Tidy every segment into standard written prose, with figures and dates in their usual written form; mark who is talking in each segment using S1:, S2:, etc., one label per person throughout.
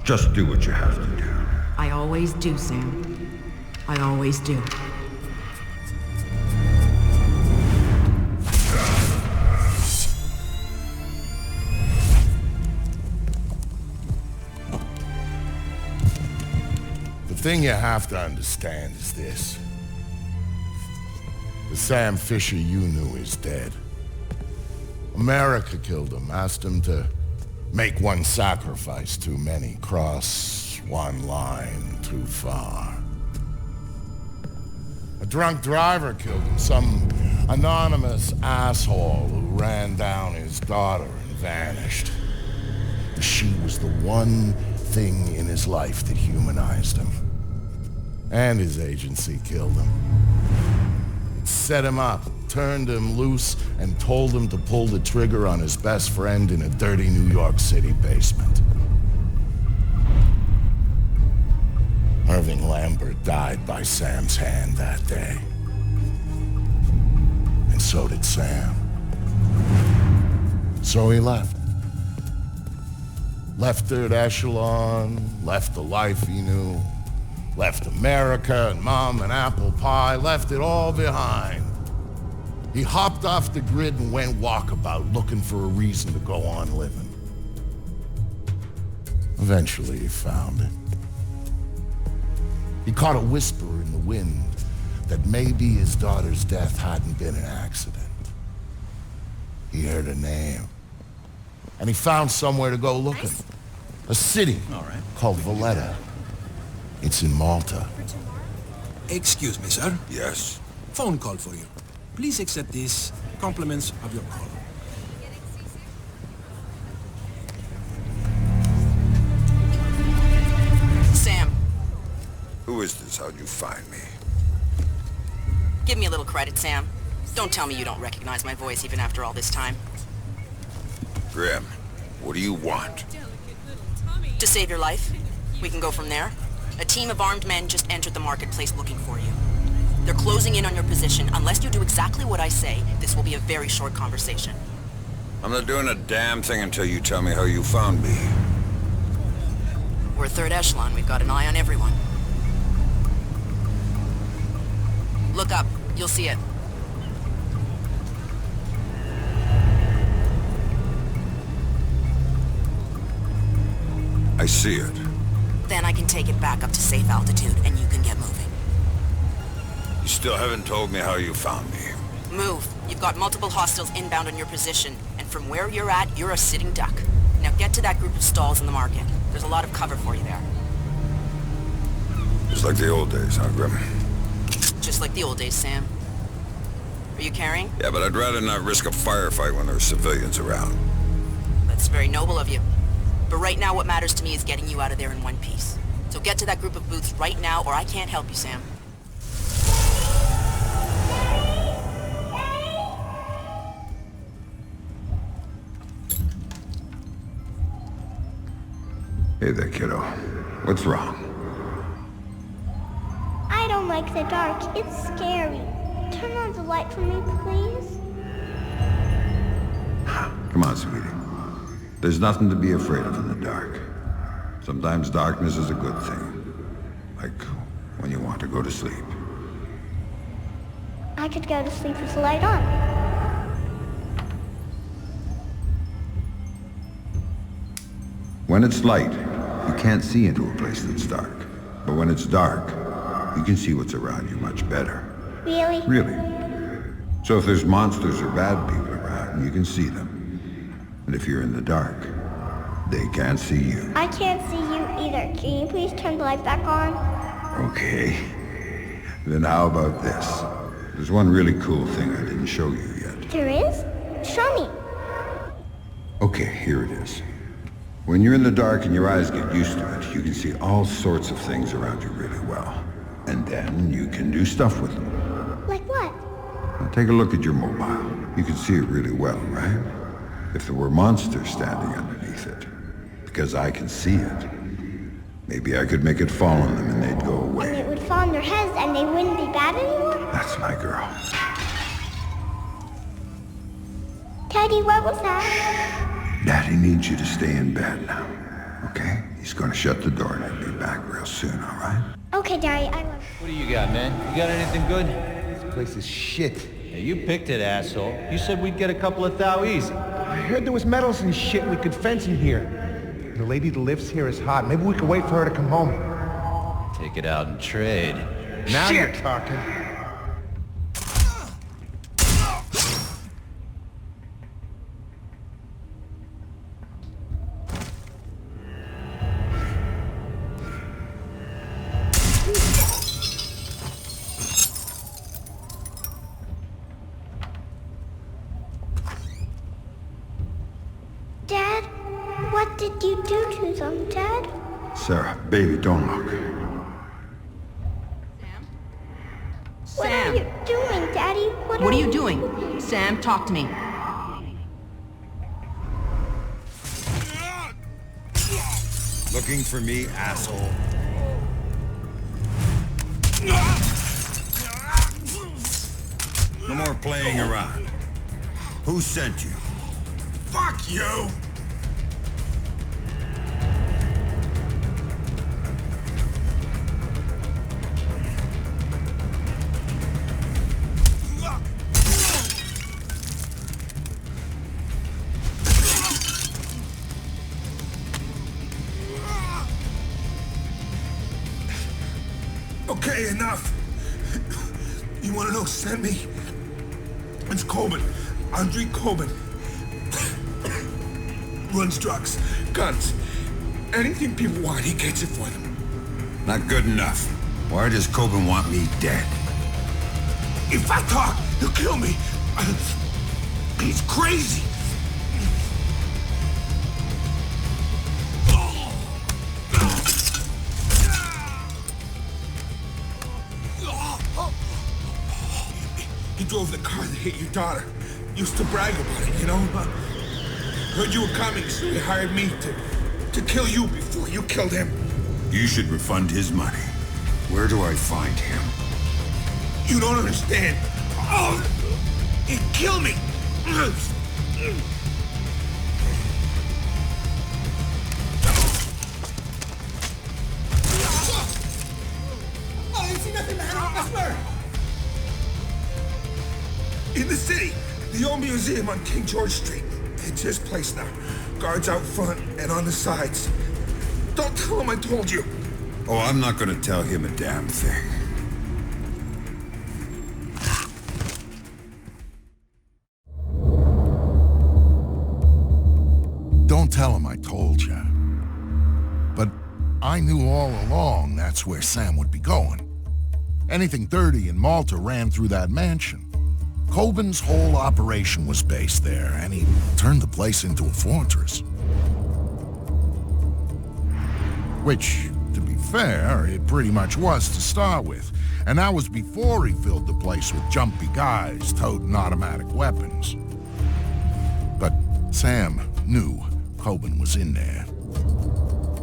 S1: Just do what you have to do.
S2: I always do, Sam. I always do.
S3: The thing you have to understand is this. The Sam Fisher you knew is dead. America killed him, asked him to make one sacrifice too many, cross one line too far. A drunk driver killed him, some anonymous asshole who ran down his daughter and vanished. She was the one thing in his life that humanized him. And his agency killed him. It set him up, turned him loose, and told him to pull the trigger on his best friend in a dirty New York City basement. Irving Lambert died by Sam's hand that day. And so did Sam. So he left. Left Third Echelon, left the life he knew, left America and Mom and apple pie, left it all behind. He hopped off the grid and went walkabout, looking for a reason to go on living. Eventually he found it. He caught a whisper in the wind that maybe his daughter's death hadn't been an accident. He heard a name. And he found somewhere to go looking. A city called Valletta. It's in Malta.
S4: Excuse me, sir.
S1: Yes?
S4: Phone call for you. Please accept this. Compliments of your call.
S5: Sam.
S1: Who is this? How'd you find me?
S5: Give me a little credit, Sam. Don't tell me you don't recognize my voice even after all this time.
S1: Grim, what do you want?
S5: To save your life. We can go from there. A team of armed men just entered the marketplace looking for you. They're closing in on your position. Unless you do exactly what I say, this will be a very short conversation.
S1: I'm not doing a damn thing until you tell me how you found me.
S5: We're Third Echelon. We've got an eye on everyone. Look up. You'll see it.
S1: I see it.
S5: Then I can take it back up to safe altitude, and you can get moving.
S1: You still haven't told me how you found me.
S5: Move. You've got multiple hostiles inbound on your position, and from where you're at, you're a sitting duck. Now get to that group of stalls in the market. There's a lot of cover for you there.
S1: Just like the old days, huh, Grim?
S5: Just like the old days, Sam. Are you carrying?
S1: Yeah, but I'd rather not risk a firefight when there are civilians around.
S5: That's very noble of you. But right now what matters to me is getting you out of there in one piece. So get to that group of booths right now or I can't help you, Sam.
S1: Hey there, kiddo. What's wrong?
S6: I don't like the dark. It's scary. Turn on the light for me, please.
S1: Come on, sweetie. There's nothing to be afraid of in the dark. Sometimes darkness is a good thing. Like when you want to go to sleep.
S6: I could go to sleep with the light on.
S1: When it's light, you can't see into a place that's dark. But when it's dark, you can see what's around you much better.
S6: Really?
S1: Really. So if there's monsters or bad people around, you can see them. And if you're in the dark, they can't see you.
S6: I can't see you either. Can you please turn the light back on?
S1: Okay. Then how about this? There's one really cool thing I didn't show you yet.
S6: There is? Show me.
S1: Okay, here it is. When you're in the dark and your eyes get used to it, you can see all sorts of things around you really well. And then you can do stuff with them.
S6: Like what?
S1: Now take a look at your mobile. You can see it really well, right? If there were monsters standing underneath it, because I can see it, maybe I could make it fall on them and they'd go away.
S6: And it would fall on their heads and they wouldn't be bad anymore?
S1: That's my girl.
S6: Daddy, what was that?
S1: Daddy needs you to stay in bed now, okay? He's He's gonna shut the door and he'll be back real soon, all right?
S6: Okay, Daddy, I love
S7: What do you got, man? You got anything good?
S8: This place is shit.
S7: Hey, you picked it, asshole. You said we'd get a couple of thou easy.
S8: I heard there was metals and shit we could fence in here. The lady that lives here is hot. Maybe we could wait for her to come home.
S7: Take it out and trade.
S8: Now you're talking.
S6: Dad, what did you do to them, Dad?
S1: Sarah, baby, don't look.
S6: What are you doing, Daddy?
S2: What are you doing? Sam, talk to me.
S1: Looking for me, asshole? No more playing around. Who sent you?
S3: Fuck you! Okay, enough. You wanna know who sent me? It's Coben. Andre Coben. Runs drugs, guns, anything people want, he gets it for them.
S1: Not good enough. Why does Coben want me dead?
S3: If I talk, he'll kill me. He's crazy. He drove the car that hit your daughter. Used to brag about it, you know? Heard you were coming, so he hired me to kill you before you killed him.
S1: You should refund his money. Where do I find him?
S3: You don't understand. Oh, he'd kill me. I ain't seen nothing, man. I swear. In the city, the old museum on King George Street. It's his place now. Guards out front and on the sides. Don't tell him I told you.
S1: Oh, I'm not gonna tell him a damn thing.
S3: Don't tell him I told you. But I knew all along that's where Sam would be going. Anything dirty in Malta ran through that mansion. Coben's whole operation was based there, and he turned the place into a fortress. Which, to be fair, it pretty much was to start with. And that was before he filled the place with jumpy guys toting automatic weapons. But Sam knew Coben was in there.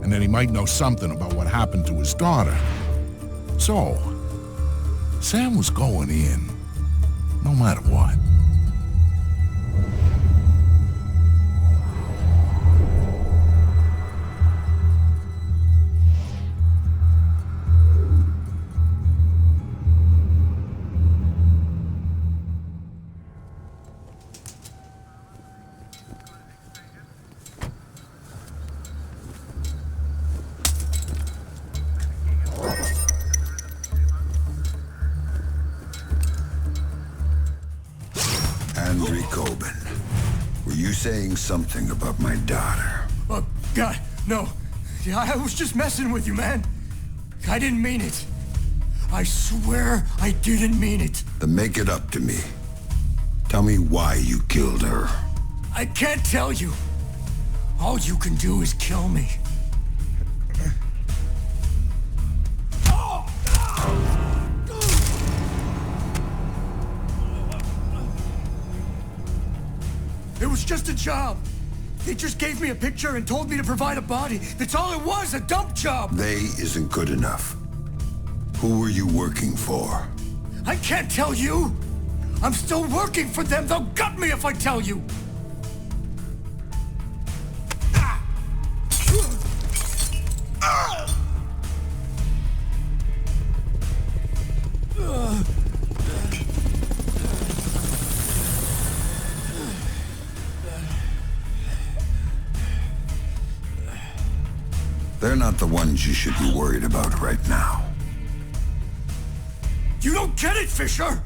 S3: And that he might know something about what happened to his daughter. So, Sam was going in, no matter what.
S1: Saying something about my daughter.
S9: Oh, God, no. Yeah, I was just messing with you, man. I didn't mean it. I swear I didn't mean it.
S1: Then make it up to me. Tell me why you killed her.
S9: I can't tell you. All you can do is kill me. It was just a job. They just gave me a picture and told me to provide a body. That's all it was, a dump job.
S1: They isn't good enough. Who were you working for?
S9: I can't tell you. I'm still working for them. They'll gut me if I tell you.
S1: They're not the ones you should be worried about right now.
S9: You don't get it, Fisher!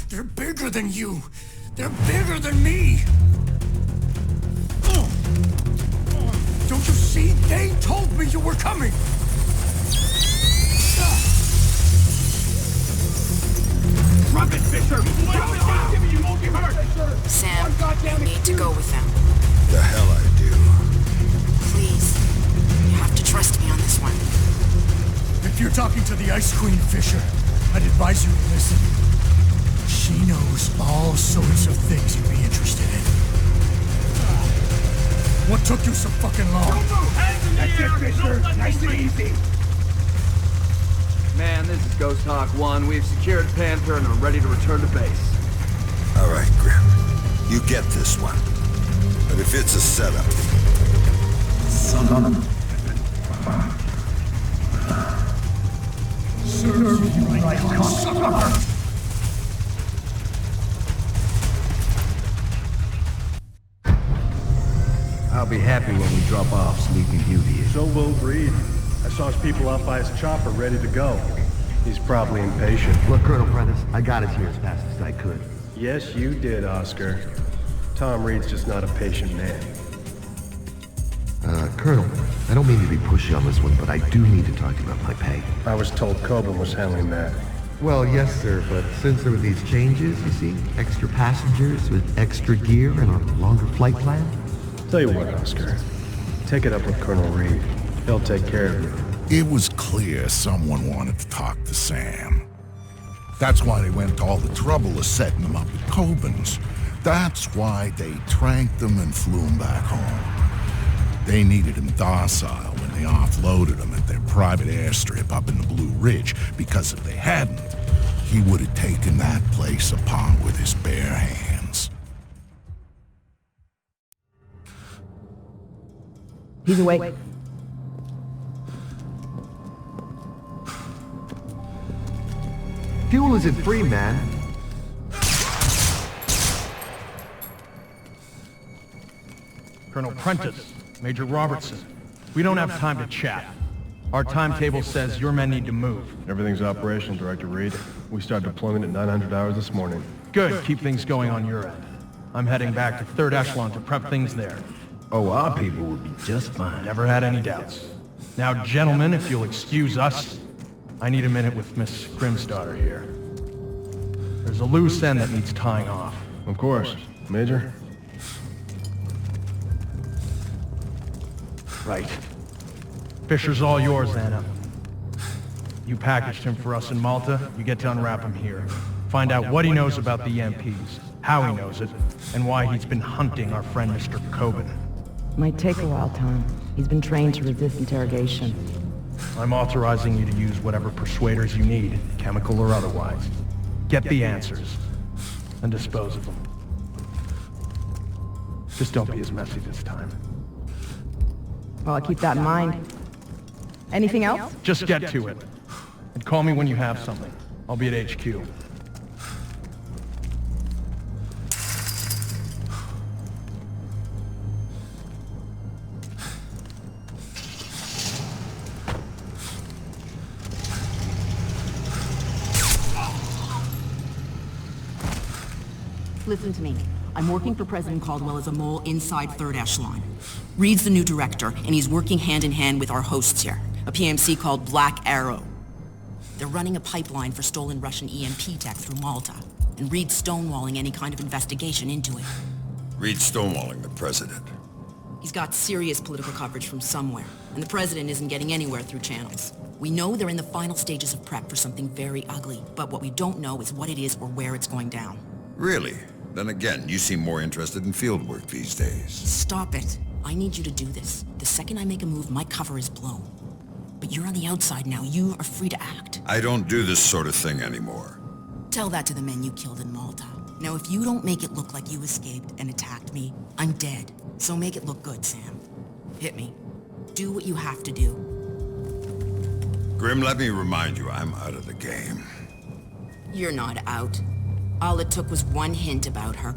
S9: They're bigger than you. They're bigger than me. Don't you see? They told me you were coming. Drop it, Fisher! Drop it down! You won't get hurt!
S5: Sam, you need to go with them.
S1: The hell I do.
S5: Please. You have to trust me on this one.
S9: If you're talking to the Ice Queen, Fisher, I'd advise you to listen. She knows all sorts of things you'd be interested in. What took you so fucking long?
S10: That's it, Fisher. Nice and easy.
S11: Man, this is Ghost Hawk 1. We've secured Panther and are ready to return to base.
S1: All right, Grim. You get this one. But if it's a setup...
S9: Serve you like a sucker!
S12: I'll be happy when we drop off Sleeping Beauty here.
S13: So will Reed. I saw his people out by his chopper ready to go. He's probably impatient.
S12: Look, Colonel Prentice, I got us here as fast as I could.
S13: Yes, you did, Oscar. Tom Reed's just not a patient man.
S12: Colonel, I don't mean to be pushy on this one, but I do need to talk to you about my pay.
S13: I was told Coben was handling that.
S12: Well, yes, sir, but since there were these changes, you see, extra passengers with extra gear and a longer flight plan.
S13: Tell you what, Oscar. Take it up with Colonel Reed. He'll take care of you.
S3: It was clear someone wanted to talk to Sam. That's why they went to all the trouble of setting him up at Coben's. That's why they tranked him and flew him back home. They needed him docile when they offloaded him at their private airstrip up in the Blue Ridge, because if they hadn't, he would have taken that place upon with his bare hands.
S2: He's awake.
S12: Fuel isn't free, man.
S14: Colonel Prentice, Major Robertson, we don't have time to chat. Our timetable says your men need to move.
S13: Everything's operational, Director Reed. We start deployment at 900 hours this morning.
S14: Good, keep things going on your end. I'm heading back to 3rd Echelon to prep things there.
S12: Oh, our people will be just fine.
S14: Never had any doubts. Now, gentlemen, if you'll excuse us, I need a minute with Miss Grimsdottir here. There's a loose end that needs tying off.
S13: Of course. Major?
S14: Right. Fisher's all yours, Anna. You packaged him for us in Malta, you get to unwrap him here. Find out what he knows about the EMPs, how he knows it, and why he's been hunting our friend Mr. Coben.
S2: Might take a while, Tom. He's been trained to resist interrogation.
S14: I'm authorizing you to use whatever persuaders you need, chemical or otherwise. Get the answers, and dispose of them. Just don't be as messy this time.
S2: Well, I'll keep that in mind. Anything else?
S14: Just get to it. And call me when you have something. I'll be at HQ.
S5: Listen to me. I'm working for President Caldwell as a mole inside 3rd Echelon. Reed's the new director, and he's working hand-in-hand with our hosts here, a PMC called Black Arrow. They're running a pipeline for stolen Russian EMP tech through Malta, and Reed's stonewalling any kind of investigation into it.
S1: Reed's stonewalling the president.
S5: He's got serious political coverage from somewhere, and the president isn't getting anywhere through channels. We know they're in the final stages of prep for something very ugly, but what we don't know is what it is or where it's going down.
S1: Really? Then again, you seem more interested in field work these days.
S5: Stop it. I need you to do this. The second I make a move, my cover is blown. But you're on the outside now. You are free to act.
S1: I don't do this sort of thing anymore.
S5: Tell that to the men you killed in Malta. Now, if you don't make it look like you escaped and attacked me, I'm dead. So make it look good, Sam. Hit me. Do what you have to do.
S1: Grim, let me remind you, I'm out of the game.
S5: You're not out. All it took was one hint about her.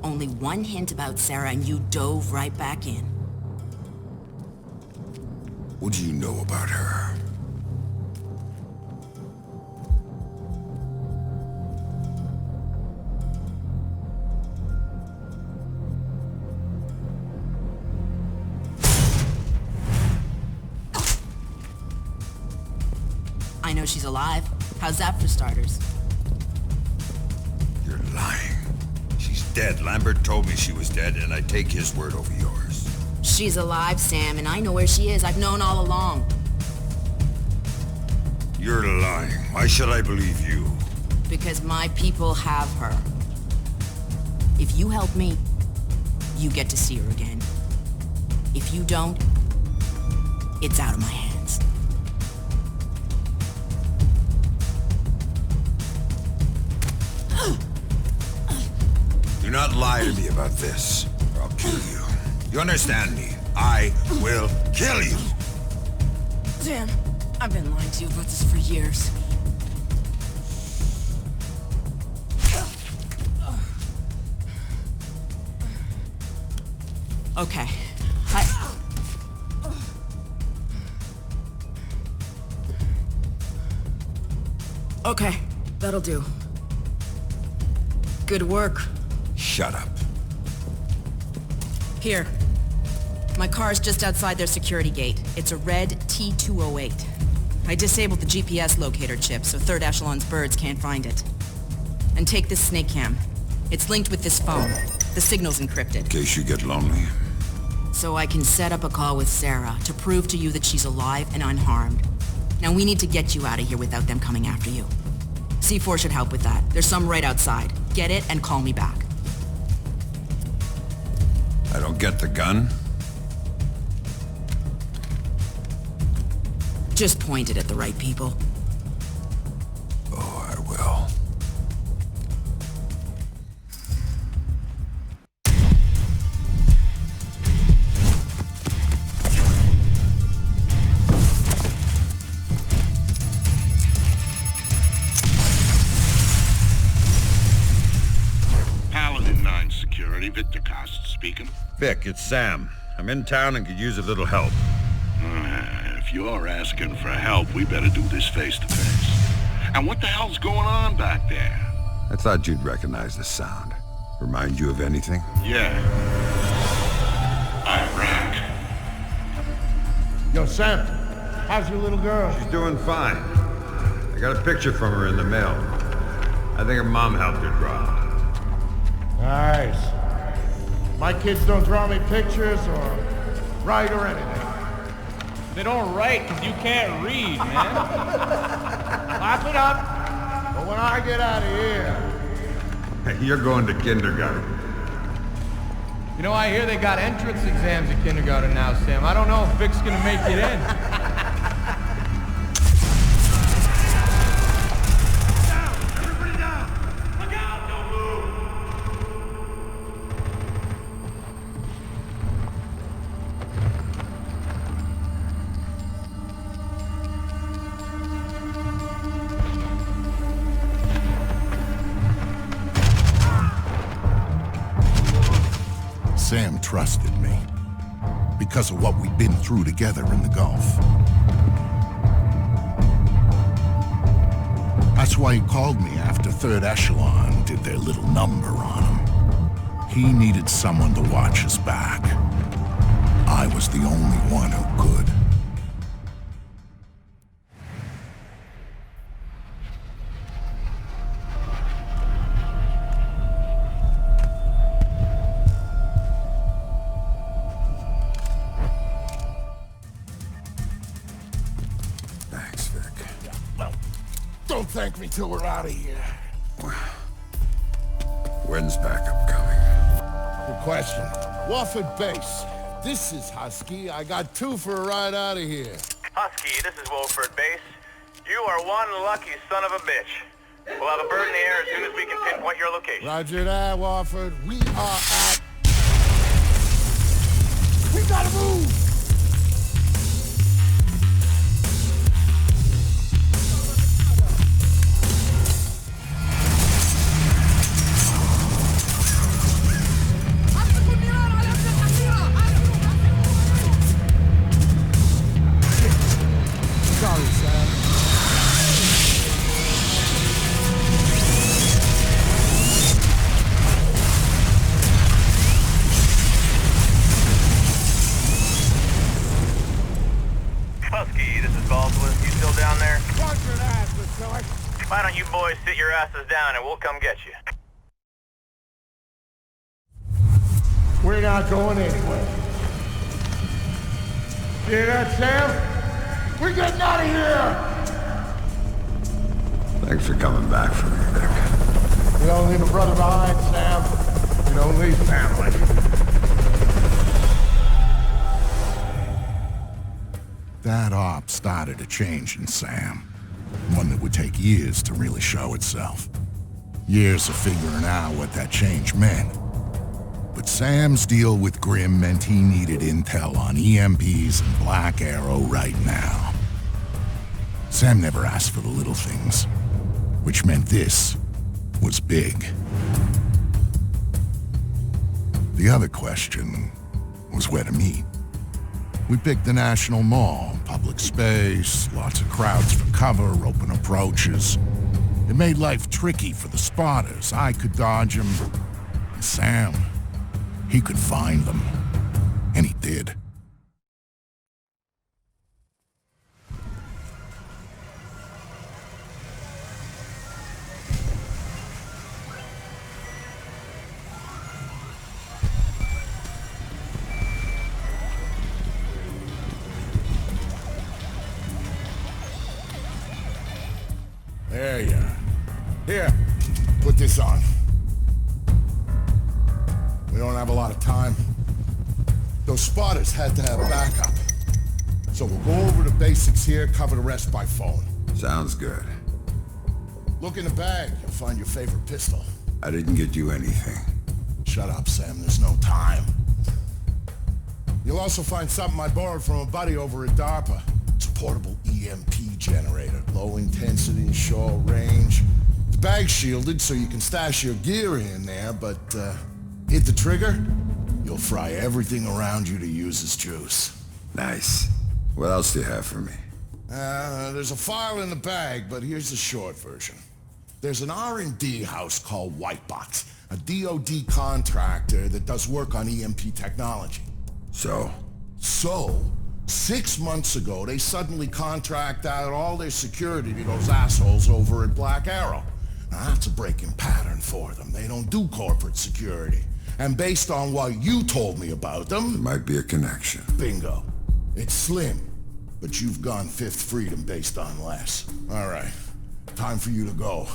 S5: Only one hint about Sarah, and you dove right back in.
S3: What do you know about her?
S5: I know she's alive. How's that for starters?
S1: You're lying. She's dead. Lambert told me she was dead, and I take his word over yours.
S5: She's alive, Sam, and I know where she is. I've known all along.
S1: You're lying. Why should I believe you?
S5: Because my people have her. If you help me, you get to see her again. If you don't, it's out of my hands.
S1: Do not lie to me about this, or I'll kill you. You understand me? I will kill you!
S5: Sam, I've been lying to you about this for years. Okay. Okay, that'll do. Good work.
S1: Shut up.
S5: Here. My car's just outside their security gate. It's a red T208. I disabled the GPS locator chip so third echelon's birds can't find it. And take this snake cam. It's linked with this phone. The signal's encrypted.
S1: In case you get lonely.
S5: So I can set up a call with Sarah to prove to you that she's alive and unharmed. Now we need to get you out of here without them coming after you. C4 should help with that. There's some right outside. Get it and call me back.
S1: I don't get the gun?
S5: Just point it at the right people.
S1: Oh, I will.
S15: Paladin 9 Security, Victor Cost speaking.
S1: Vic, it's Sam. I'm in town and could use a little help.
S15: If you're asking for help, we better do this face to face. And what the hell's going on back there?
S1: I thought you'd recognize the sound. Remind you of anything?
S15: Yeah. Iraq.
S8: Yo, Sam, how's your little girl?
S1: She's doing fine. I got a picture from her in the mail. I think her mom helped her draw.
S8: Nice. My kids don't draw me pictures or write or anything.
S16: They don't write because you can't read, man.
S8: Clap it up. But when I get out of here...
S1: You're going to kindergarten.
S16: You know, I hear they got entrance exams at kindergarten now, Sam. I don't know if Vic's gonna make it in.
S3: Sam trusted me because of what we'd been through together in the Gulf. That's why he called me after Third Echelon did their little number on him. He needed someone to watch his back. I was the only one who could. Don't thank me till we're out of here.
S1: When's backup coming?
S3: Good question. Wofford Base. This is Husky. I got 2 for a ride out of here.
S17: Husky, this is Wofford Base. You are one lucky son of a bitch. We'll have a bird in the air as soon as we can pinpoint your location.
S3: Roger that, Wofford. We are at... We gotta move!
S17: Lebowski, this is Baldwin. You still down there?
S3: Roger that, Mr.
S17: Why don't you boys sit your asses down and we'll come get you?
S3: We're not going anywhere. Hear that, Sam? We're getting out of here!
S1: Thanks for coming back for me, Vic.
S3: We don't leave a brother behind, Sam. We don't leave family. That op started a change in Sam. One that would take years to really show itself. Years of figuring out what that change meant. But Sam's deal with Grimm meant he needed intel on EMPs and Black Arrow right now. Sam never asked for the little things, which meant this was big. The other question was where to meet. We picked the National Mall, public space, lots of crowds for cover, open approaches. It made life tricky for the spotters. I could dodge them, and Sam, he could find them. And he did. There you are. Here, put this on. We don't have a lot of time. Those spotters had to have backup. So we'll go over the basics here, cover the rest by phone.
S1: Sounds good.
S3: Look in the bag. You'll find your favorite pistol.
S1: I didn't get you anything.
S3: Shut up, Sam. There's no time. You'll also find something I borrowed from a buddy over at DARPA. It's a portable EMP generator. Low intensity, short range. The bag's shielded so you can stash your gear in there, but hit the trigger, you'll fry everything around you to use as juice.
S1: Nice. What else do you have for me?
S3: There's a file in the bag, but here's the short version. There's an R&D house called Whitebox, a DoD contractor that does work on EMP technology.
S1: So,
S3: 6 months ago, they suddenly contract out all their security to those assholes over at Black Arrow. Now, that's a breaking pattern for them. They don't do corporate security. And based on what you told me about them...
S1: there might be a connection.
S3: Bingo. It's slim, but you've gone fifth freedom based on less. All right, time for you to go.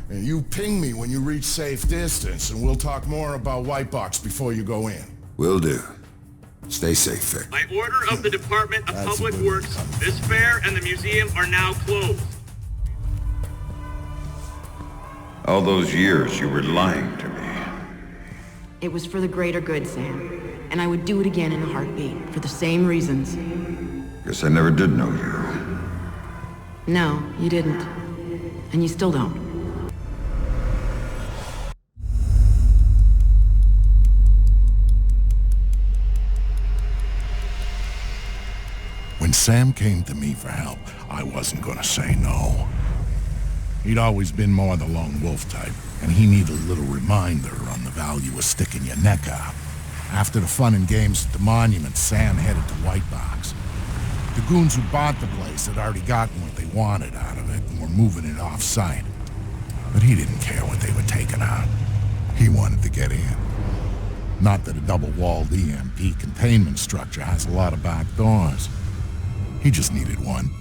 S3: And you ping me when you reach safe distance, and we'll talk more about Whitebox before you go in.
S1: Will do. Stay safe, Vic.
S18: By order of the Department of Public Works, this fair and the museum are now closed.
S1: All those years you were lying to me.
S2: It was for the greater good, Sam. And I would do it again in a heartbeat, for the same reasons.
S1: Guess I never did know you.
S2: No, you didn't. And you still don't.
S3: When Sam came to me for help, I wasn't gonna say no. He'd always been more the lone wolf type, and he needed a little reminder on the value of sticking your neck out. After the fun and games at the monument, Sam headed to Whitebox. The goons who bought the place had already gotten what they wanted out of it and were moving it off-site. But he didn't care what they were taking out. He wanted to get in. Not that a double-walled EMP containment structure has a lot of back doors. He just needed one.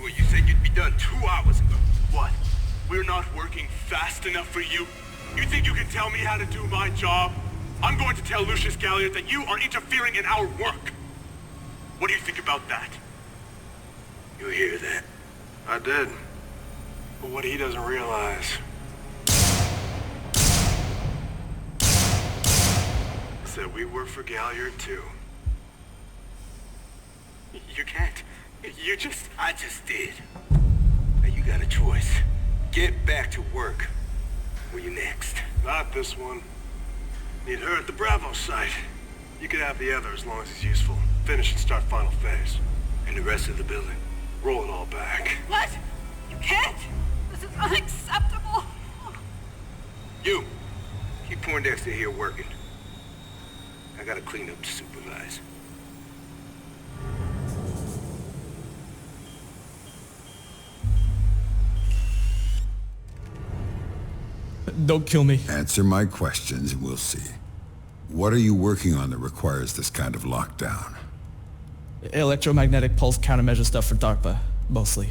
S18: Well, you said you'd be done 2 hours ago. What? We're not working fast enough for you? You think you can tell me how to do my job? I'm going to tell Lucius Galliard that you are interfering in our work. What do you think about that? You hear that?
S19: I did. But what he doesn't realize... is that we work for Galliard too.
S18: You can't. I just did. Now you got a choice. Get back to work. Where you next?
S19: Not this one. Need her at the Bravo site. You can have the other as long as it's useful. Finish and start final phase.
S18: And the rest of the building?
S19: Roll it all back.
S20: What? You can't! This is unacceptable!
S18: You! Keep Poindexter here working. I gotta clean up to supervise.
S21: Don't kill me.
S1: Answer my questions and we'll see. What are you working on that requires this kind of lockdown?
S21: Electromagnetic pulse countermeasure stuff for DARPA, mostly.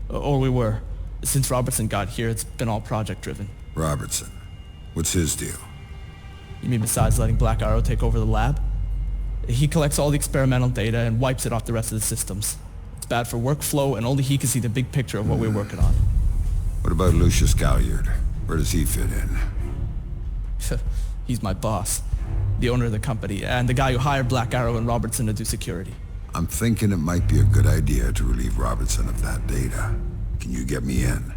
S21: Or we were. Since Robertson got here, it's been all project-driven.
S1: Robertson? What's his deal?
S21: You mean besides letting Black Arrow take over the lab? He collects all the experimental data and wipes it off the rest of the systems. It's bad for workflow, and only he can see the big picture of what we're working on.
S1: What about Lucius Galliard? Where does he fit in?
S21: He's my boss, the owner of the company, and the guy who hired Black Arrow and Robertson to do security.
S1: I'm thinking it might be a good idea to relieve Robertson of that data. Can you get me in?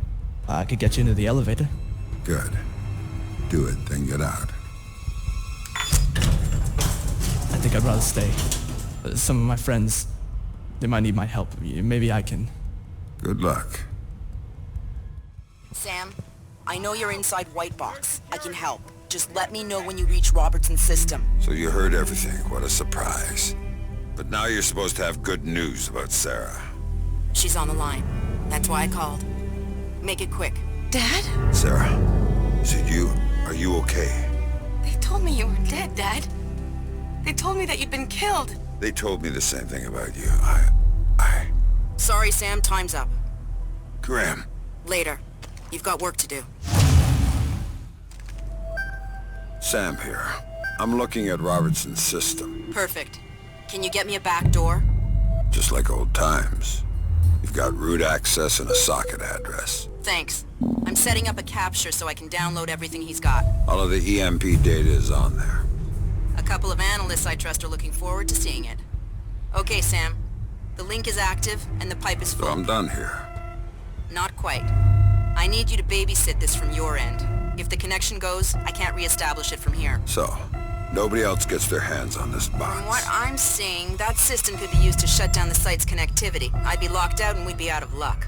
S21: I could get you into the elevator.
S1: Good. Do it, then get out.
S21: I think I'd rather stay. Some of my friends, they might need my help. Maybe I can...
S1: Good luck.
S5: Sam, I know you're inside White Box. I can help. Just let me know when you reach Robertson's system.
S1: So you heard everything. What a surprise. But now you're supposed to have good news about Sarah.
S5: She's on the line. That's why I called. Make it quick.
S20: Dad?
S1: Sarah, is it you? Are you okay?
S20: They told me you were dead, Dad. They told me that you'd been killed.
S1: They told me the same thing about you.
S5: Sorry, Sam. Time's up.
S1: Graham.
S5: Later. You've got work to do.
S1: Sam here. I'm looking at Robertson's system.
S5: Perfect. Can you get me a back door?
S1: Just like old times. You've got root access and a socket address.
S5: Thanks. I'm setting up a capture so I can download everything he's got.
S1: All of the EMP data is on there.
S5: A couple of analysts I trust are looking forward to seeing it. Okay, Sam. The link is active and the pipe is full.
S1: So I'm done here.
S5: Not quite. I need you to babysit this from your end. If the connection goes, I can't re-establish it from here.
S1: So, nobody else gets their hands on this box.
S5: From what I'm seeing, that system could be used to shut down the site's connectivity. I'd be locked out and we'd be out of luck.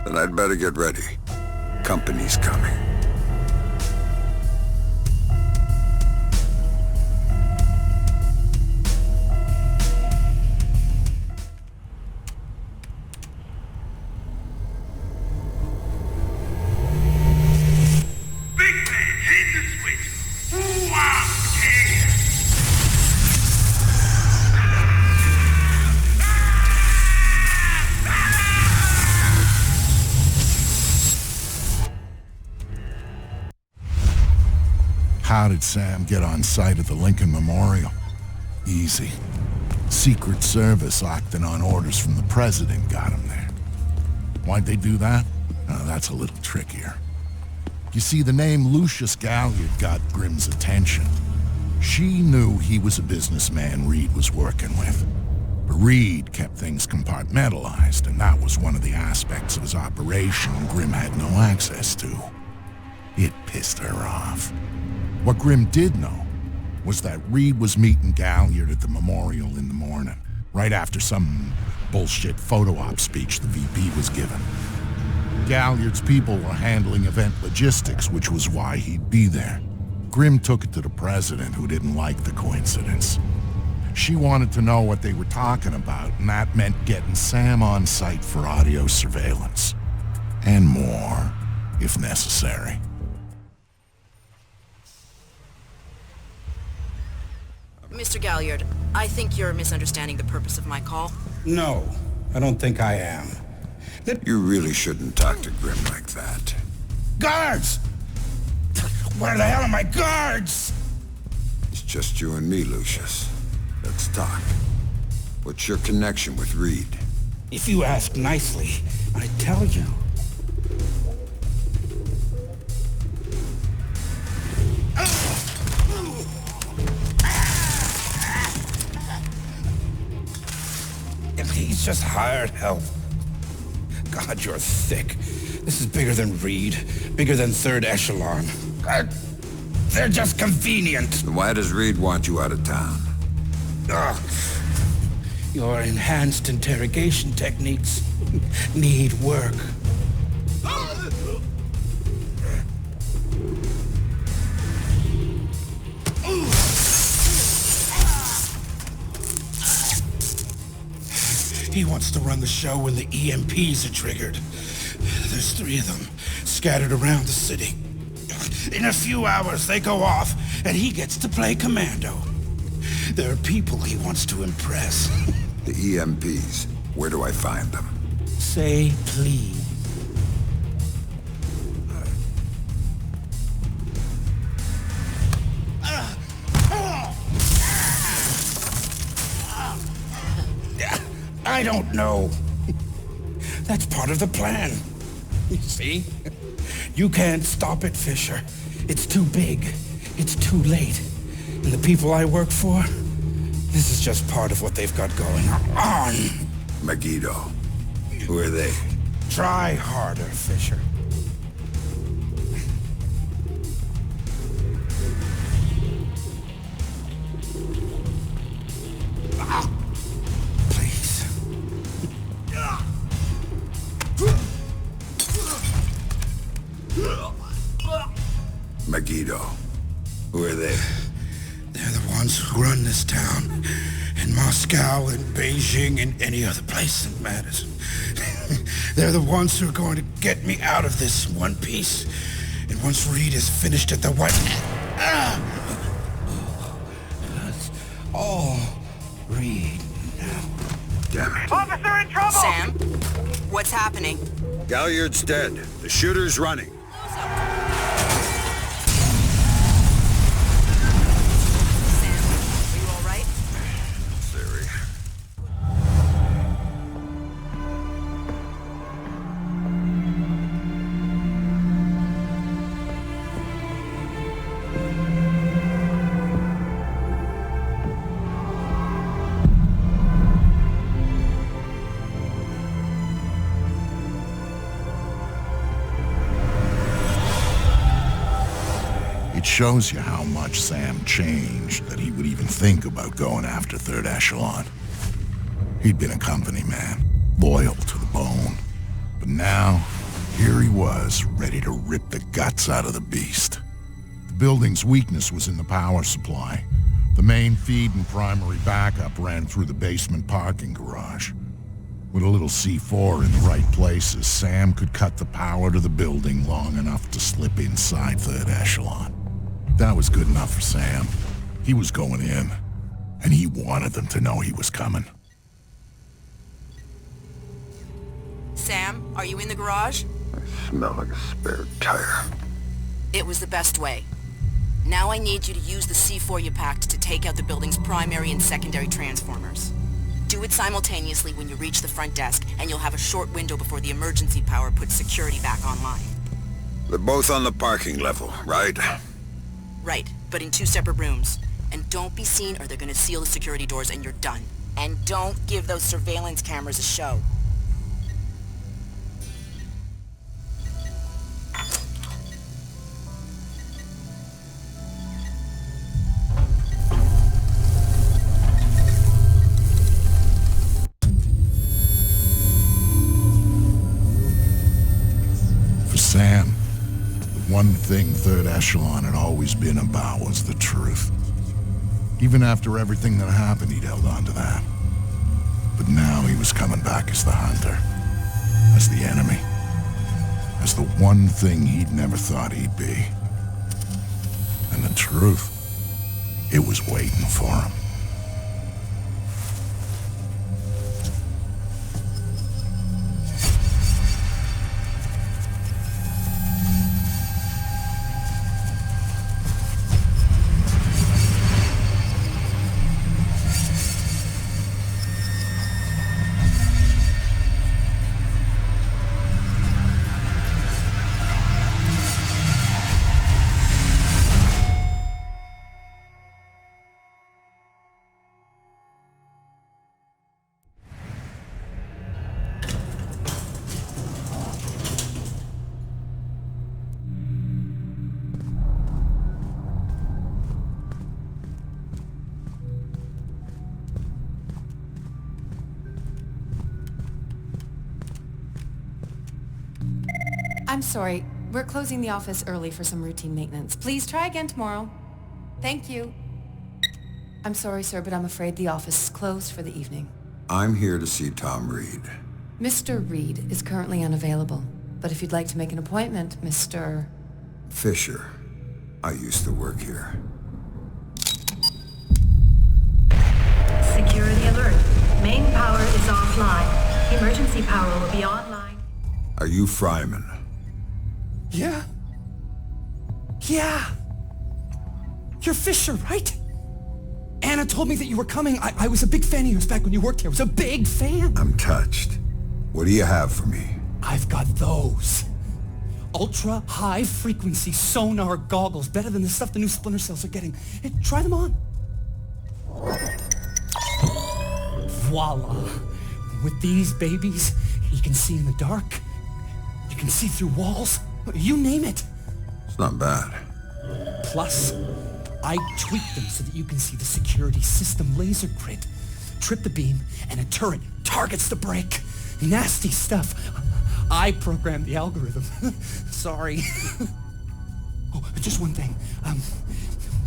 S1: Then I'd better get ready. Company's coming.
S3: How did Sam get on site at the Lincoln Memorial? Easy. Secret Service acting on orders from the President got him there. Why'd they do that? That's a little trickier. You see, the name Lucius Galliard got Grimm's attention. She knew he was a businessman Reed was working with. But Reed kept things compartmentalized, and that was one of the aspects of his operation Grimm had no access to. It pissed her off. What Grimm did know was that Reed was meeting Galliard at the memorial in the morning, right after some bullshit photo op speech the VP was given. Galliard's people were handling event logistics, which was why he'd be there. Grimm took it to the President, who didn't like the coincidence. She wanted to know what they were talking about, and that meant getting Sam on site for audio surveillance. And more, if necessary.
S5: Mr. Galliard, I think you're misunderstanding the purpose of my call.
S22: No, I don't think I am.
S1: You really shouldn't talk to Grim like that.
S3: Guards! Where the hell are my guards?
S1: It's just you and me, Lucius. Let's talk. What's your connection with Reed?
S4: If you ask nicely, I'd tell you. He's just hired help. God, you're thick. This is bigger than Reed, bigger than Third Echelon. They're just convenient.
S1: Why does Reed want you out of town?
S4: Your enhanced interrogation techniques need work. He wants to run the show when the EMPs are triggered. There's 3 of them scattered around the city. In a few hours, they go off, and he gets to play commando. There are people he wants to impress.
S1: The EMPs. Where do I find them?
S4: Say please. I don't know. That's part of the plan. You see? You can't stop it, Fisher. It's too big. It's too late. And the people I work for, this is just part of what they've got going on.
S1: Megiddo. Who are they?
S4: Try harder, Fisher.
S1: Megiddo. Who are they?
S4: They're the ones who run this town. In Moscow and Beijing and any other place that matters. They're the ones who are going to get me out of this in one piece. And once Reed is finished at the White... That's all Reed now.
S1: Damn it.
S17: Officer in trouble!
S5: Sam, what's happening?
S1: Galliard's dead. The shooter's running.
S3: It shows you how much Sam changed that he would even think about going after Third Echelon. He'd been a company man, loyal to the bone. But now, here he was, ready to rip the guts out of the beast. The building's weakness was in the power supply. The main feed and primary backup ran through the basement parking garage. With a little C4 in the right places, Sam could cut the power to the building long enough to slip inside Third Echelon. That was good enough for Sam. He was going in, and he wanted them to know he was coming.
S5: Sam, are you in the garage?
S1: I smell like a spare tire.
S5: It was the best way. Now I need you to use the C4 you packed to take out the building's primary and secondary transformers. Do it simultaneously when you reach the front desk, and you'll have a short window before the emergency power puts security back online.
S1: They're both on the parking level, right?
S5: Right, but in 2 separate rooms. And don't be seen or they're gonna seal the security doors and you're done. And don't give those surveillance cameras a show.
S3: For Sam, the one thing Third Echelon had always been about was the truth. Even after everything that happened, he'd held on to that. But now he was coming back as the hunter, as the enemy, as the one thing he'd never thought he'd be. And the truth, it was waiting for him.
S7: I'm sorry. We're closing the office early for some routine maintenance. Please try again tomorrow. Thank you. I'm sorry, sir, but I'm afraid the office is closed for the evening.
S1: I'm here to see Tom Reed.
S7: Mr. Reed is currently unavailable, but if you'd like to make an appointment, Mr.
S1: Fisher. I used to work here.
S22: Security alert. Main power is offline. Emergency power will be online.
S1: Are you Fryman?
S4: Yeah. Yeah. You're Fisher, right? Anna told me that you were coming. I was a big fan of yours back when you worked here. I was a big fan.
S1: I'm touched. What do you have for me?
S4: I've got those. Ultra high frequency sonar goggles. Better than the stuff the new Splinter Cells are getting. Hey, try them on. Voila. With these babies, you can see in the dark. You can see through walls. You name it.
S1: It's not bad.
S4: Plus, I tweaked them so that you can see the security system laser grid. Trip the beam, and a turret targets the break. Nasty stuff. I programmed the algorithm. Sorry. Oh, just one thing.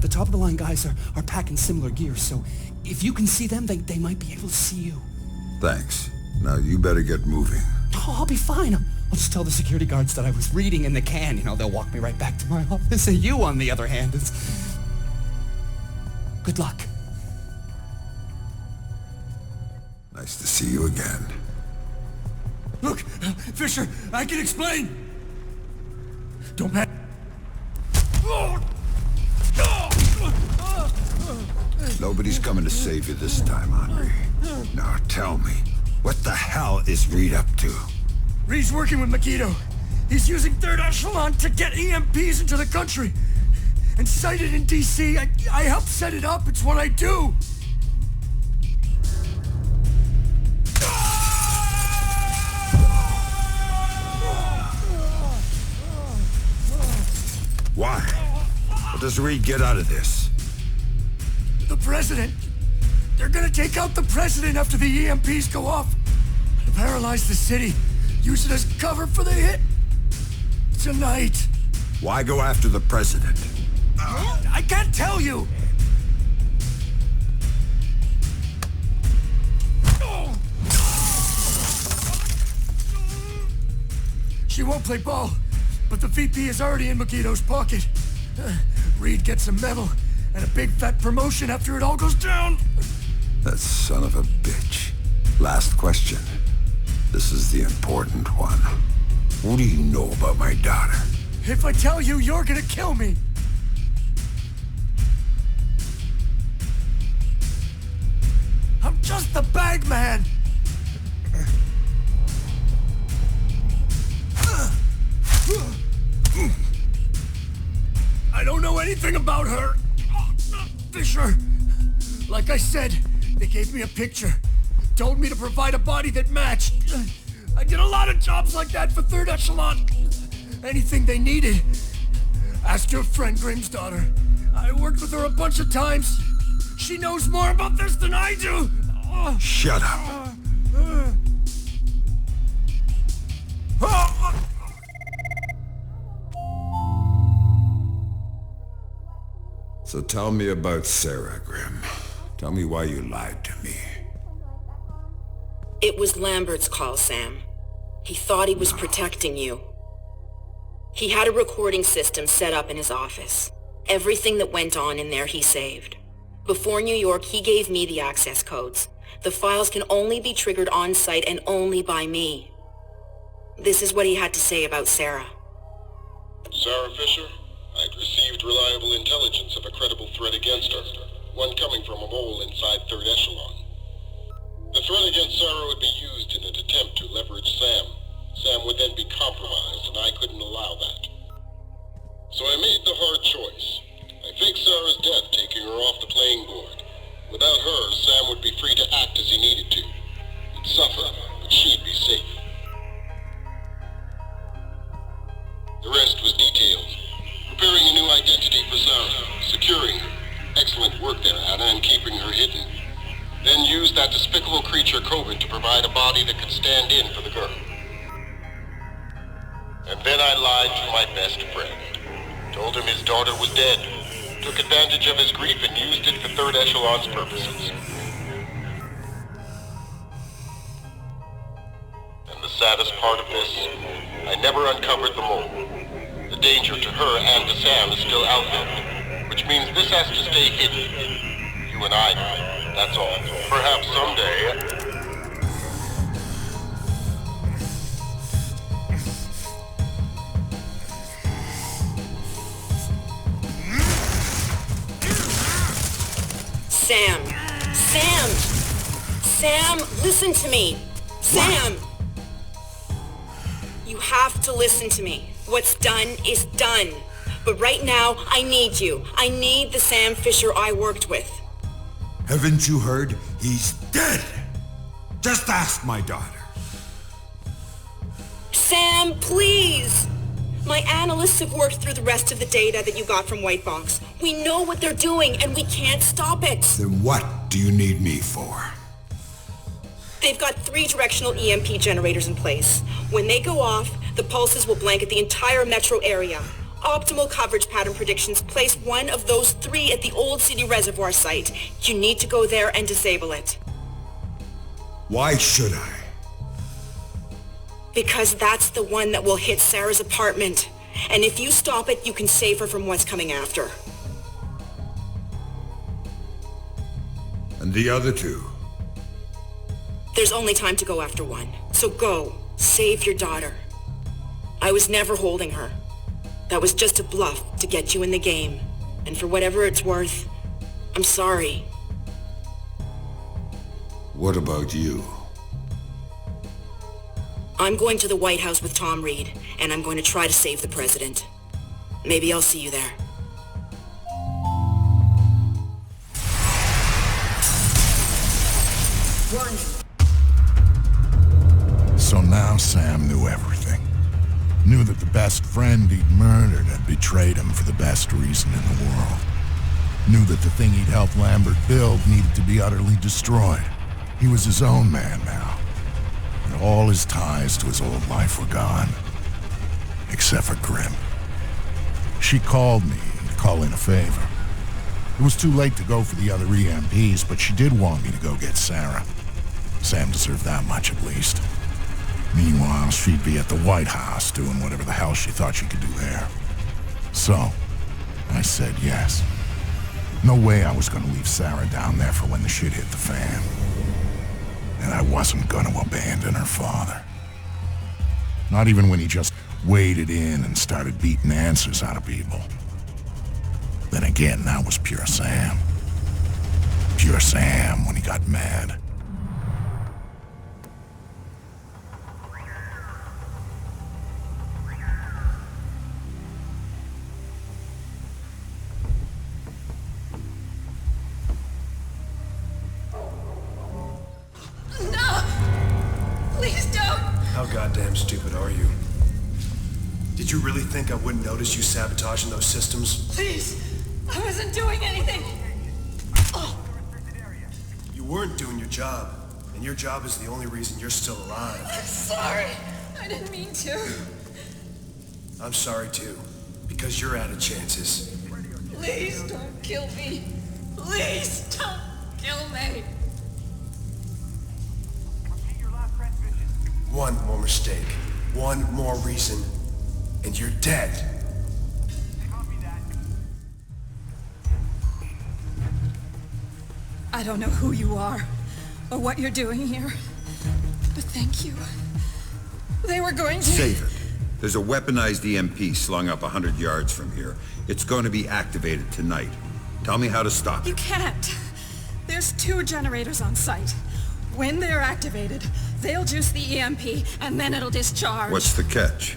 S4: The top-of-the-line guys are packing similar gear, so if you can see them, they might be able to see you.
S1: Thanks. Now you better get moving.
S4: Oh, I'll be fine. I'll just tell the security guards that I was reading in the can. You know, they'll walk me right back to my office. And you, on the other hand, is... Good luck.
S1: Nice to see you again.
S9: Look, Fisher, I can explain. Don't panic.
S1: Nobody's coming to save you this time, Henry. Now tell me, what the hell is Reed up to?
S9: Reed's working with Magneto. He's using Third Echelon to get EMPs into the country. And sited in DC, I help set it up. It's what I do.
S1: Why? What does Reed get out of this?
S9: The president. They're gonna take out the president after the EMPs go off. Paralyze the city. Use it as cover for the hit. Tonight.
S1: Why go after the president?
S9: I can't tell you. She won't play ball, but the VP is already in Magneto's pocket. Reed gets a medal and a big fat promotion after it all goes down.
S1: That son of a bitch. Last question. This is the important one. What do you know about my daughter?
S9: If I tell you, you're gonna kill me. I'm just the bag man. I don't know anything about her. Fisher. Like I said, they gave me a picture. Told me to provide a body that matched. I did a lot of jobs like that for Third Echelon. Anything they needed. Ask your friend Grimm's daughter. I worked with her a bunch of times. She knows more about this than I do.
S1: Shut up. So tell me about Sarah, Grimm. Tell me why you lied to me.
S5: It was Lambert's call, Sam. He thought he was protecting you. He had a recording system set up in his office. Everything that went on in there he saved. Before New York, he gave me the access codes. The files can only be triggered on-site and only by me. This is what he had to say about Sarah.
S23: Sarah Fisher, I'd received reliable intelligence of a credible threat against her, one coming from a mole inside Third Echelon. The threat against Sarah would be used in an attempt to leverage Sam. Sam would then be compromised, and I couldn't allow that. So I made the hard choice. I faked Sarah's death, taking her off the playing board. Without her, Sam would be free to act as he needed to. He'd suffer, but she'd be safe. The rest was detailed. Preparing a new identity for Sarah, securing her. Excellent work there, Anna, and keeping her hidden. Then used that despicable creature, COVID, to provide a body that could stand in for the girl. And then I lied to my best friend. Told him his daughter was dead. Took advantage of his grief and used it for third echelon's purposes. And the saddest part of this, I never uncovered the mole. The danger to her and to Sam is still out there, which means this has to stay hidden. You and I know, that's all. Perhaps someday...
S5: Sam! Sam! Sam, listen to me! Sam! You have to listen to me. What's done is done. But right now, I need you. I need the Sam Fisher I worked with.
S1: Haven't you heard? He's dead! Just ask my daughter.
S5: Sam, please! My analysts have worked through the rest of the data that you got from White Box. We know what they're doing, and we can't stop it.
S1: Then what do you need me for?
S5: They've got 3 directional EMP generators in place. When they go off, the pulses will blanket the entire metro area. Optimal coverage pattern predictions place one of those 3 at the Old City Reservoir site. You need to go there and disable it.
S1: Why should I?
S5: Because that's the one that will hit Sarah's apartment. And if you stop it, you can save her from what's coming after.
S1: And the other 2?
S5: There's only time to go after one. So go. Save your daughter. I was never holding her. That was just a bluff to get you in the game. And for whatever it's worth, I'm sorry.
S1: What about you?
S5: I'm going to the White House with Tom Reed, and I'm going to try to save the president. Maybe I'll see you there.
S3: So now Sam knew everything. Knew that the best friend he'd murdered had betrayed him for the best reason in the world. Knew that the thing he'd helped Lambert build needed to be utterly destroyed. He was his own man now. And all his ties to his old life were gone. Except for Grim. She called me to call in a favor. It was too late to go for the other EMPs, but she did want me to go get Sarah. Sam deserved that much at least. Meanwhile, she'd be at the White House doing whatever the hell she thought she could do there. So, I said yes. No way I was gonna leave Sarah down there for when the shit hit the fan. And I wasn't gonna abandon her father. Not even when he just waded in and started beating answers out of people. Then again, that was pure Sam. Pure Sam when he got mad.
S13: How goddamn stupid are you? Did you really think I wouldn't notice you sabotaging those systems?
S20: Please! I wasn't doing anything!
S13: You weren't doing your job, and your job is the only reason you're still alive.
S20: I'm sorry! I didn't mean to.
S13: I'm sorry too, because you're out of chances.
S20: Please don't kill me! Please don't kill me!
S13: One more mistake, one more reason, and you're dead.
S20: I don't know who you are, or what you're doing here, but thank you. They were going to...
S1: Save it. There's a weaponized EMP slung up 100 yards from here. It's going to be activated tonight. Tell me how to stop it.
S20: You can't. There's 2 generators on site. When they're activated, they'll juice the EMP, and then it'll discharge.
S1: What's the catch?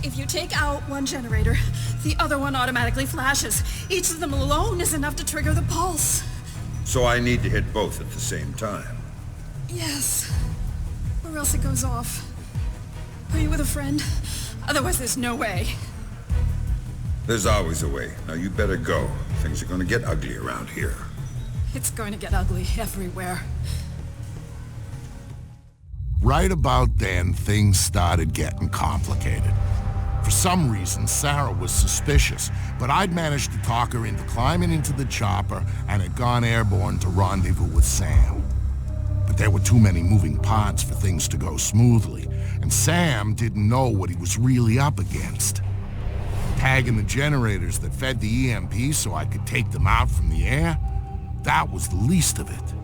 S20: If you take out one generator, the other one automatically flashes. Each of them alone is enough to trigger the pulse.
S1: So I need to hit both at the same time.
S20: Yes. Or else it goes off. Are you with a friend? Otherwise there's no way.
S1: There's always a way. Now you better go. Things are going to get ugly around here.
S20: It's going to get ugly everywhere.
S3: Right about then, things started getting complicated. For some reason, Sarah was suspicious, but I'd managed to talk her into climbing into the chopper and had gone airborne to rendezvous with Sam. But there were too many moving parts for things to go smoothly, and Sam didn't know what he was really up against. Tagging the generators that fed the EMP so I could take them out from the air, that was the least of it.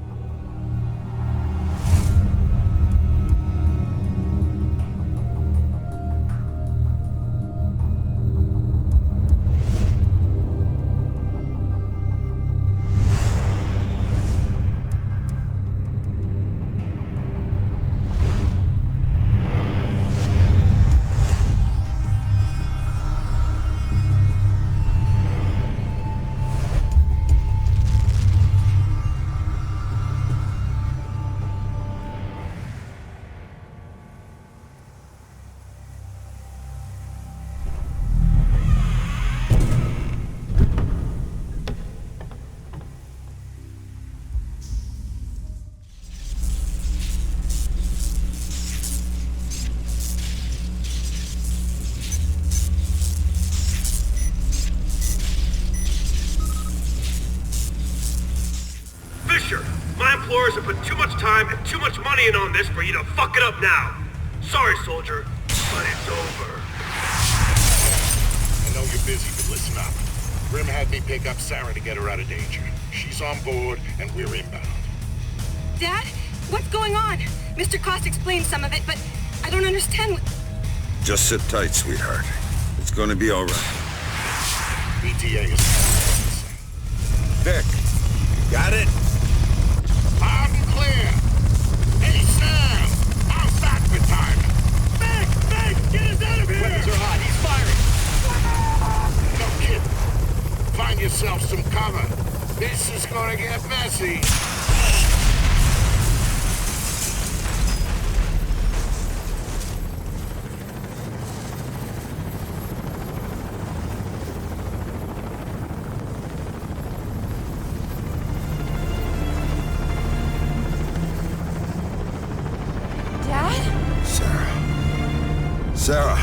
S19: My employers have put too much time and too much money in on this for you to fuck it up now. Sorry, soldier, but it's over.
S3: I know you're busy, but listen up. Grim had me pick up Sarah to get her out of danger. She's on board, and we're inbound.
S6: Dad? What's going on? Mr. Cost explained some of it, but I don't understand what...
S1: Just sit tight, sweetheart. It's gonna be all right.
S3: ETA is...
S1: Vic, got it?
S3: Loud and clear. Hey, Sam! How's that for time?
S19: Vic! Vic! Get us out of here!
S3: Weapons are hot. He's firing! No kidding. Find yourself some cover. This is gonna get messy.
S1: Sarah.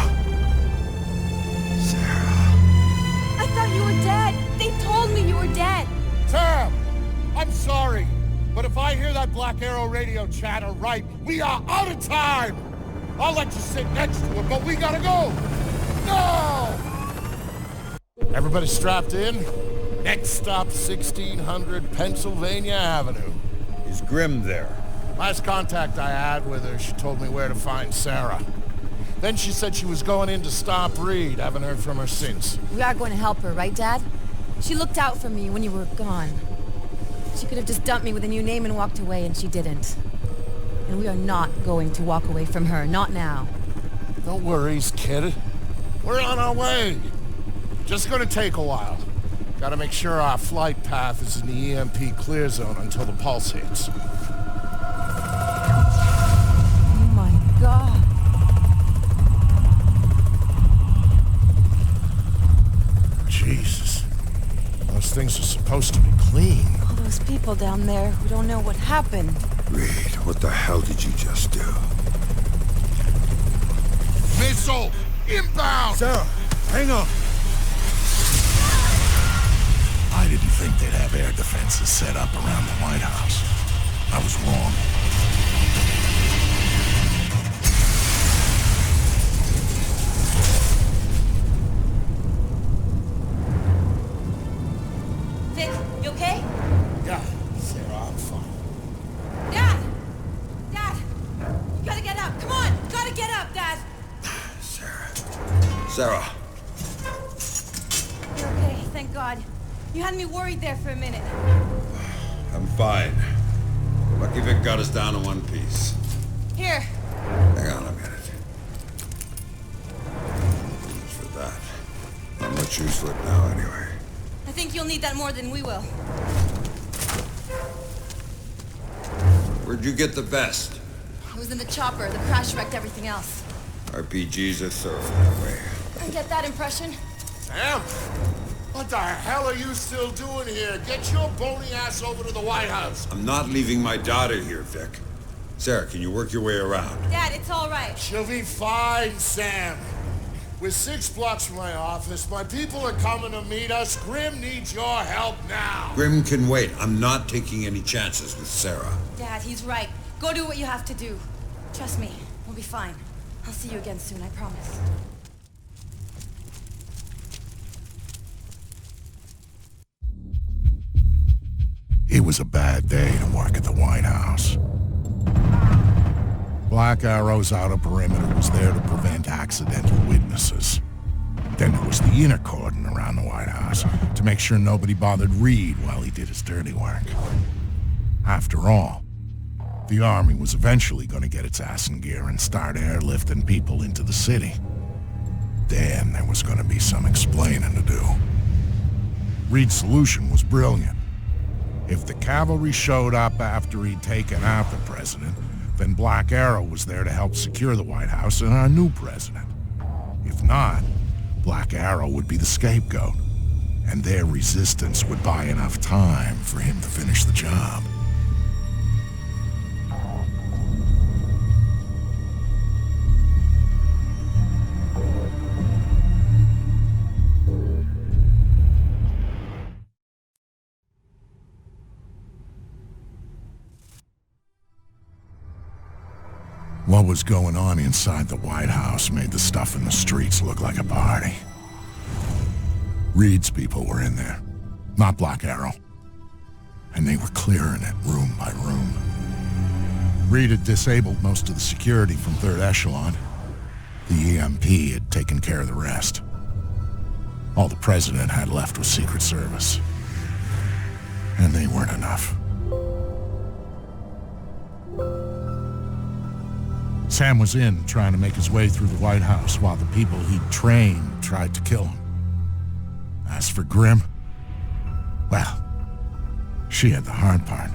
S6: I thought you were dead. They told me you were dead.
S3: Sam! I'm sorry, but if I hear that Black Arrow radio chatter right, we are out of time! I'll let you sit next to him, but we gotta go! No! Everybody strapped in? Next stop, 1600 Pennsylvania Avenue.
S1: Is Grim there?
S3: Last contact I had with her, she told me where to find Sarah. Then she said she was going in to stop Reed. Haven't heard from her since.
S7: We are going to help her, right, Dad? She looked out for me when you were gone. She could have just dumped me with a new name and walked away, and she didn't. And we are not going to walk away from her, not now.
S3: Don't worry, kid. We're on our way. Just gonna take a while. Gotta make sure our flight path is in the EMP clear zone until the pulse hits.
S7: Oh my God.
S3: Jesus. Those things are supposed to be clean.
S7: All those people down there who don't know what happened.
S1: Reed, what the hell did you just do?
S3: Missile! Inbound!
S1: Sarah, hang on.
S3: I didn't think they'd have air defenses set up around the White House. I was wrong.
S7: Vic, you okay?
S3: Yeah, Sarah, I'm fine.
S7: Dad! Dad! You gotta get up! Come on! Gotta get up, Dad!
S1: Sarah.
S7: You're okay, thank God. You had me worried there for a minute.
S1: I'm fine. Lucky Vic got us down to one piece.
S7: Here.
S1: Hang on a minute. As for that, not much use for it now anyway.
S7: I think you'll need that more than we will.
S1: Where'd you get the vest?
S7: It was in the chopper. The crash wrecked everything else.
S1: RPGs are thoroughful that way.
S7: I get that impression.
S3: Sam? What the hell are you still doing here? Get your bony ass over to the White House.
S1: I'm not leaving my daughter here, Vic. Sarah, can you work your way around?
S7: Dad, it's all right.
S3: She'll be fine, Sam. We're 6 blocks from my office. My people are coming to meet us. Grim needs your help now.
S1: Grim can wait. I'm not taking any chances with Sarah.
S7: Dad, he's right. Go do what you have to do. Trust me, we'll be fine. I'll see you again soon, I promise.
S3: It was a bad day to work at the White House. Black Arrow's outer perimeter was there to prevent accidental witnesses. Then there was the inner cordon around the White House to make sure nobody bothered Reed while he did his dirty work. After all, the army was eventually going to get its ass in gear and start airlifting people into the city. Then there was going to be some explaining to do. Reed's solution was brilliant. If the cavalry showed up after he'd taken out the president, then Black Arrow was there to help secure the White House and our new president. If not, Black Arrow would be the scapegoat, and their resistance would buy enough time for him to finish the job. What was going on inside the White House made the stuff in the streets look like a party. Reed's people were in there, not Black Arrow. And they were clearing it room by room. Reed had disabled most of the security from 3rd Echelon. The EMP had taken care of the rest. All the president had left was Secret Service. And they weren't enough. Sam was in, trying to make his way through the White House while the people he'd trained tried to kill him. As for Grim, well, she had the hard part.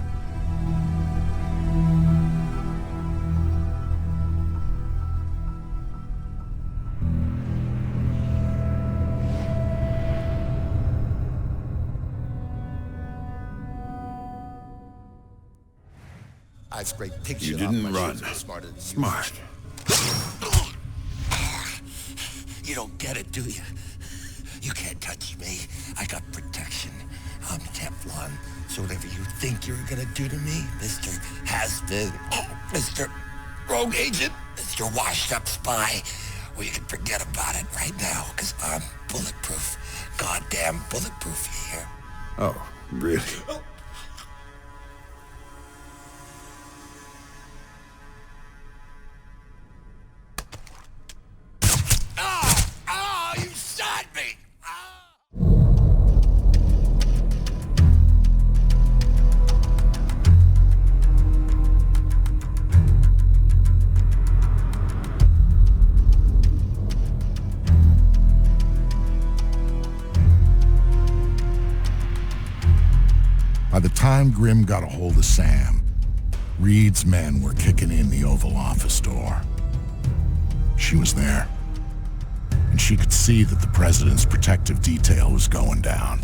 S10: I sprayed pig
S1: You
S10: shit off
S1: didn't
S10: my
S1: run.
S10: shoes way smarter than you.
S1: Smart.
S10: You don't get it, do you? You can't touch me. I got protection. I'm Teflon. So whatever you think you're gonna do to me, Mr. Has-Been, Mr. Rogue Agent, Mr. Washed-Up Spy, well, you can forget about it right now, because I'm bulletproof. Goddamn bulletproof, you hear?
S1: Oh, really?
S10: You shot me!
S3: By the time Grim got a hold of Sam, Reed's men were kicking in the Oval Office door. She was there, and she could see that the president's protective detail was going down.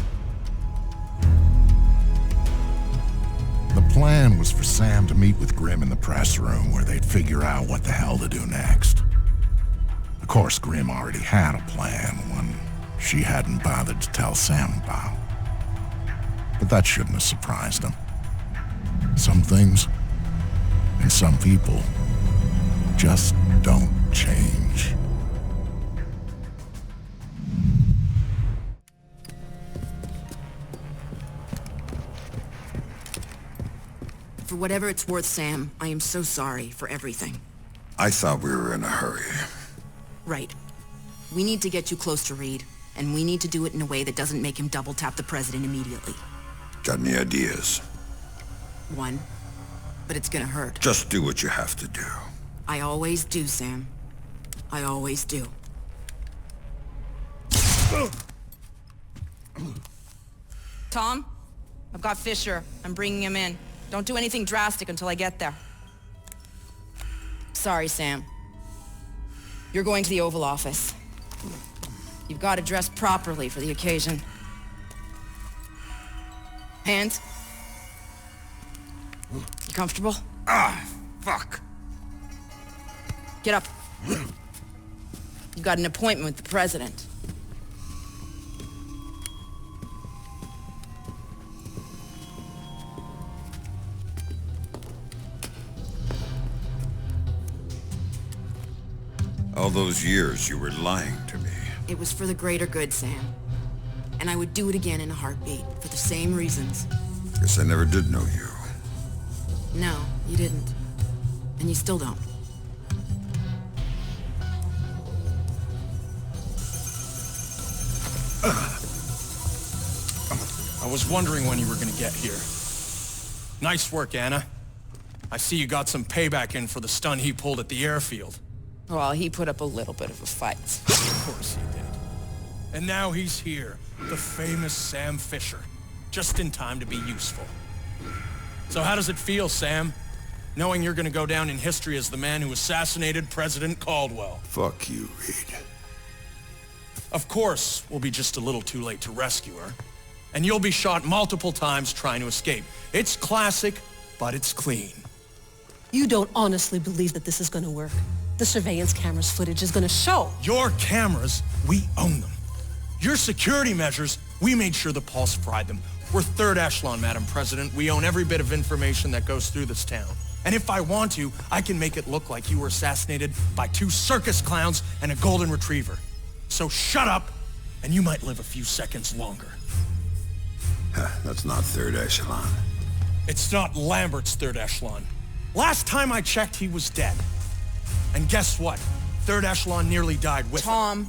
S3: The plan was for Sam to meet with Grim in the press room where they'd figure out what the hell to do next. Of course, Grim already had a plan, one she hadn't bothered to tell Sam about. But that shouldn't have surprised him. Some things and some people just don't change.
S5: For whatever it's worth, Sam, I am so sorry for everything.
S1: I thought we were in a hurry.
S5: Right. We need to get you close to Reed, and we need to do it in a way that doesn't make him double-tap the president immediately.
S1: Got any ideas?
S5: One, but it's gonna hurt.
S1: Just do what you have to do.
S5: I always do, Sam. I always do. Tom, I've got Fisher. I'm bringing him in. Don't do anything drastic until I get there. Sorry, Sam. You're going to the Oval Office. You've got to dress properly for the occasion. Hands? You comfortable? Fuck. Get up. You got an appointment with the president.
S1: All those years you were lying to me.
S2: It was for the greater good, Sam. And I would do it again in a heartbeat, for the same reasons.
S1: Guess I never did know you.
S2: No, you didn't. And you still don't.
S11: I was wondering when you were gonna get here. Nice work, Anna. I see you got some payback in for the stun he pulled at the airfield.
S5: Well, he put up a little bit of a fight.
S11: Of course he did. And now he's here, the famous Sam Fisher, just in time to be useful. So how does it feel, Sam? Knowing you're gonna go down in history as the man who assassinated President Caldwell.
S1: Fuck you, Reed.
S11: Of course, we'll be just a little too late to rescue her. And you'll be shot multiple times trying to escape. It's classic, but it's clean.
S12: You don't honestly believe that this is gonna work. The surveillance cameras footage is gonna show.
S11: Your cameras, we own them. Your security measures, we made sure the Pulse fried them. We're third echelon, Madam President. We own every bit of information that goes through this town. And if I want to, I can make it look like you were assassinated by 2 circus clowns and a golden retriever. So shut up, and you might live a few seconds longer.
S1: That's not third echelon.
S11: It's not Lambert's third echelon. Last time I checked, he was dead. And guess what? Third echelon nearly died with him.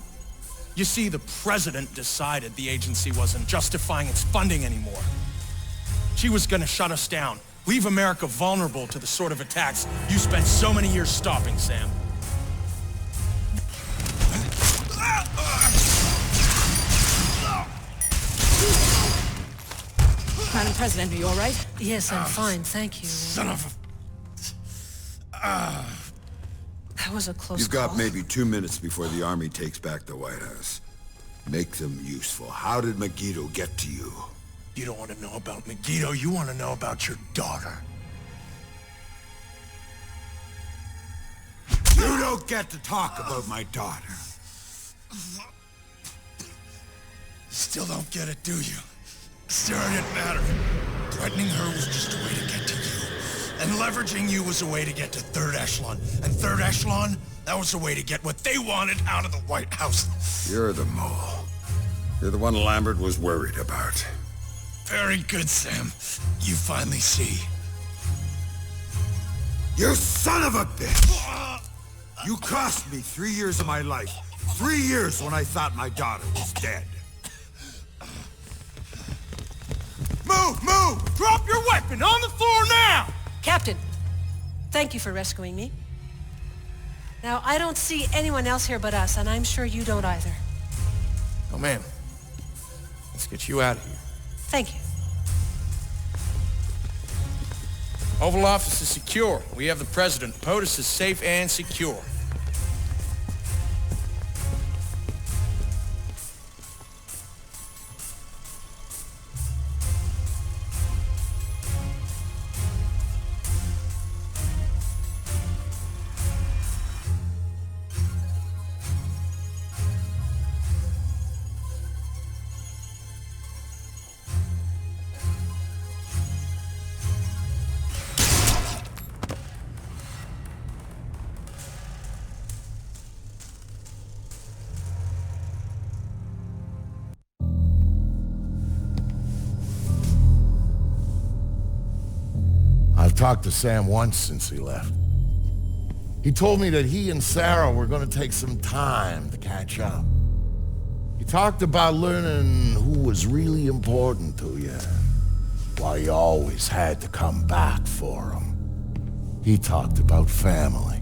S11: You see, the president decided the agency wasn't justifying its funding anymore. She was gonna shut us down, leave America vulnerable to the sort of attacks you spent so many years stopping, Sam.
S5: Madam President, are you all right?
S12: Yes, I'm fine, thank you.
S11: Son of a...
S12: That was a close
S1: You've
S12: call.
S1: got maybe 2 minutes before the army takes back the White House. Make them useful. How did Megiddo get to you?
S11: You don't want to know about Megiddo, you want to know about your daughter.
S1: You don't get to talk about my daughter.
S11: Still don't get it, do you? Sarah didn't matter. Threatening her was just a way to get to you. And leveraging you was a way to get to third echelon. And third echelon, that was a way to get what they wanted out of the White House.
S1: You're the mole. You're the one Lambert was worried about.
S11: Very good, Sam. You finally see.
S1: You son of a bitch! You cost me 3 years of my life. 3 years when I thought my daughter was dead.
S11: Move! Move! Drop your weapon on the floor now!
S12: Captain, thank you for rescuing me. Now, I don't see anyone else here but us, and I'm sure you don't either.
S11: Oh, ma'am. Let's get you out of here.
S12: Thank you.
S11: Oval Office is secure. We have the President. POTUS is safe and secure.
S3: I've talked to Sam once since he left. He told me that he and Sarah were going to take some time to catch up. He talked about learning who was really important to you, why you always had to come back for him. He talked about family.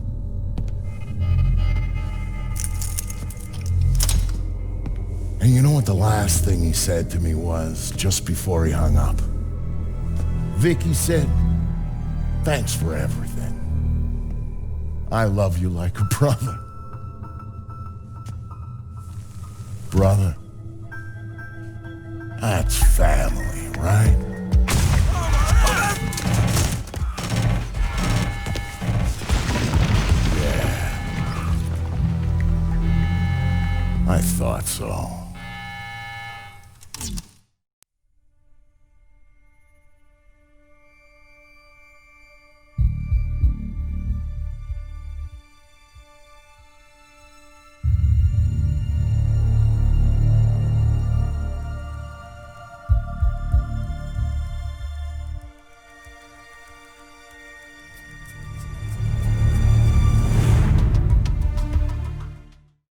S3: And you know what the last thing he said to me was, just before he hung up? Vicky said, "Thanks for everything. I love you like a brother." Brother, that's family, right? thought so.